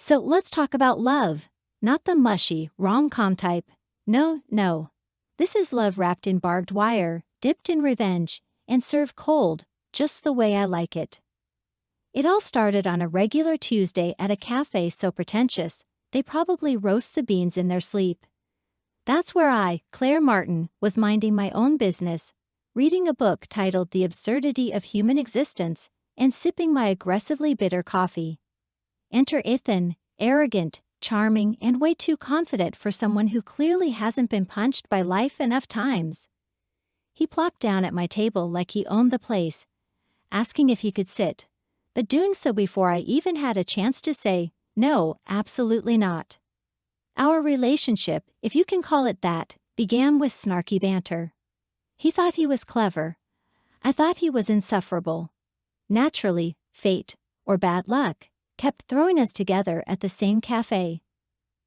So let's talk about love. Not the mushy, rom-com type. No, no. This is love wrapped in barbed wire, dipped in revenge, and served cold, just the way I like it. It all started on a regular Tuesday at a cafe so pretentious, they probably roast the beans in their sleep. That's where I, Claire Martin, was minding my own business, reading a book titled The Absurdity of Human Existence, and sipping my aggressively bitter coffee. Enter Ethan, arrogant, charming, and way too confident for someone who clearly hasn't been punched by life enough times. He plopped down at my table like he owned the place, asking if he could sit, but doing so before I even had a chance to say, no, absolutely not. Our relationship, if you can call it that, began with snarky banter. He thought he was clever. I thought he was insufferable. Naturally, fate, or bad luck, kept throwing us together at the same cafe.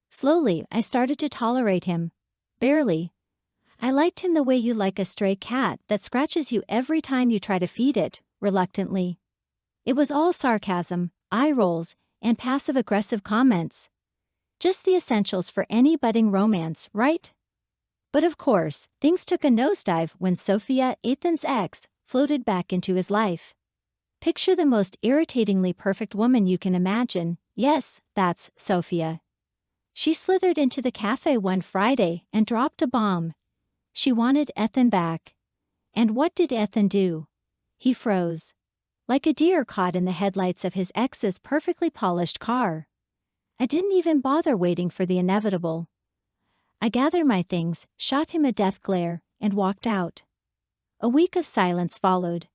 Slowly, I started to tolerate him. Barely. I liked him the way you like a stray cat that scratches you every time you try to feed it, reluctantly. It was all sarcasm, eye rolls, and passive-aggressive comments. Just the essentials for any budding romance, right? But of course, things took a nosedive when Sophia, Ethan's ex, floated back into his life. Picture the most irritatingly perfect woman you can imagine. Yes, that's Sophia. She slithered into the cafe one Friday and dropped a bomb. She wanted Ethan back. And what did Ethan do? He froze. Like a deer caught in the headlights of his ex's perfectly polished car. I didn't even bother waiting for the inevitable. I gathered my things, shot him a death glare, and walked out. A week of silence followed.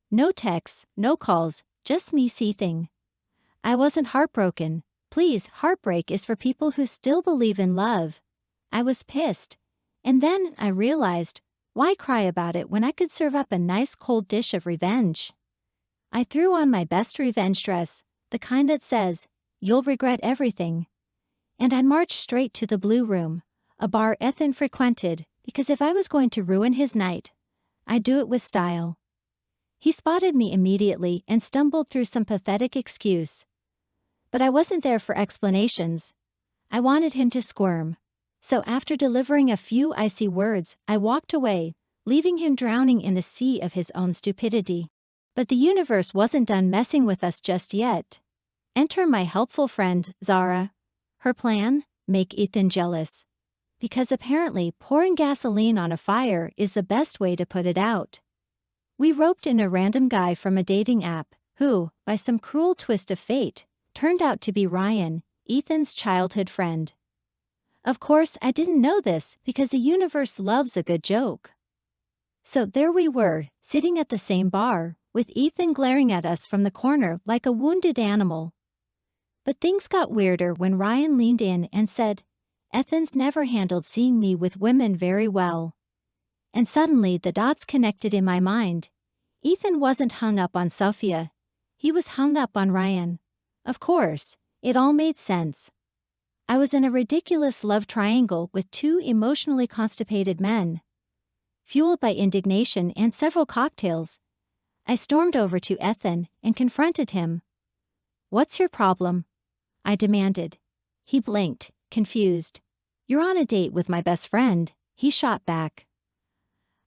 No texts, no calls, just me seething. I wasn't heartbroken. Please, heartbreak is for people who still believe in love. I was pissed. And then I realized, why cry about it when I could serve up a nice cold dish of revenge? I threw on my best revenge dress, the kind that says, "You'll regret everything." And I marched straight to the Blue Room, a bar Ethan frequented, because if I was going to ruin his night, I'd do it with style. He spotted me immediately and stumbled through some pathetic excuse. But I wasn't there for explanations. I wanted him to squirm. So after delivering a few icy words, I walked away, leaving him drowning in a sea of his own stupidity. But the universe wasn't done messing with us just yet. Enter my helpful friend, Zara. Her plan? Make Ethan jealous. Because apparently pouring gasoline on a fire is the best way to put it out. We roped in a random guy from a dating app, who, by some cruel twist of fate, turned out to be Ryan, Ethan's childhood friend. Of course, I didn't know this because the universe loves a good joke. So there we were, sitting at the same bar, with Ethan glaring at us from the corner like a wounded animal. But things got weirder when Ryan leaned in and said, "Ethan's never handled seeing me with women very well." And suddenly the dots connected in my mind. Ethan wasn't hung up on Sophia. He was hung up on Ryan. Of course, it all made sense. I was in a ridiculous love triangle with two emotionally constipated men. Fueled by indignation and several cocktails, I stormed over to Ethan and confronted him. "What's your problem?" I demanded. He blinked, confused. "You're on a date with my best friend," he shot back.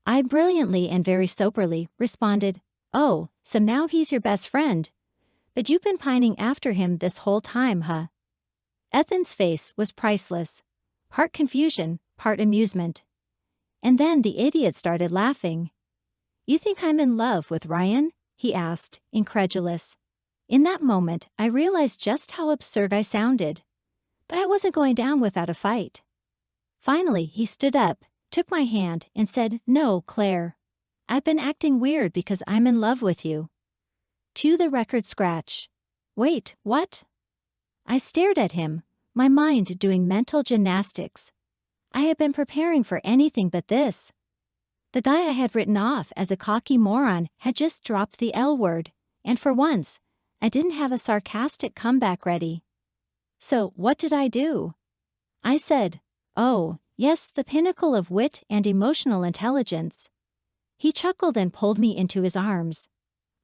I brilliantly and very soberly responded, "Oh, so now he's your best friend. But you've been pining after him this whole time, huh?" Ethan's face was priceless. Part confusion, part amusement. And then the idiot started laughing. "You think I'm in love with Ryan?" he asked, incredulous. In that moment, I realized just how absurd I sounded. But I wasn't going down without a fight. Finally, he stood up, took my hand, and said, "No, Claire. I've been acting weird because I'm in love with you." Cue the record scratch. Wait, what? I stared at him, my mind doing mental gymnastics. I had been preparing for anything but this. The guy I had written off as a cocky moron had just dropped the L word, and for once, I didn't have a sarcastic comeback ready. So what did I do? I said, "Oh, yes, the pinnacle of wit and emotional intelligence." He chuckled and pulled me into his arms.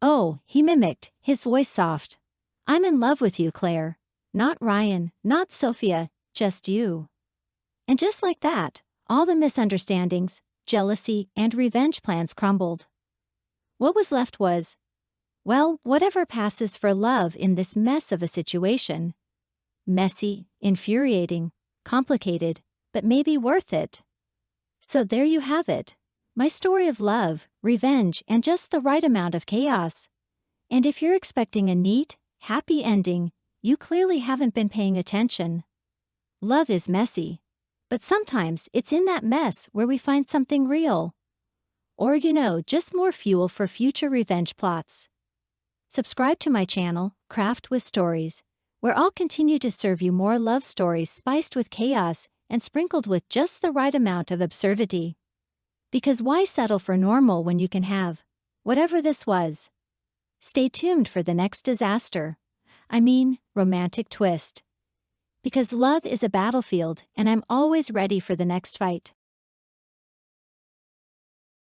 "Oh," he mimicked, his voice soft. "I'm in love with you, Claire. Not Ryan, not Sophia, just you. And just like that, all the misunderstandings, jealousy, and revenge plans crumbled. What was left was, well, whatever passes for love in this mess of a situation. Messy, infuriating, complicated, but maybe worth it. So there you have it. My story of love, revenge, and just the right amount of chaos. And if you're expecting a neat, happy ending, you clearly haven't been paying attention. Love is messy. But sometimes it's in that mess where we find something real. Or just more fuel for future revenge plots. Subscribe to my channel, Craft with Stories, where I'll continue to serve you more love stories spiced with chaos and sprinkled with just the right amount of absurdity. Because why settle for normal when you can have whatever this was? Stay tuned for the next disaster. Romantic twist. Because love is a battlefield and I'm always ready for the next fight.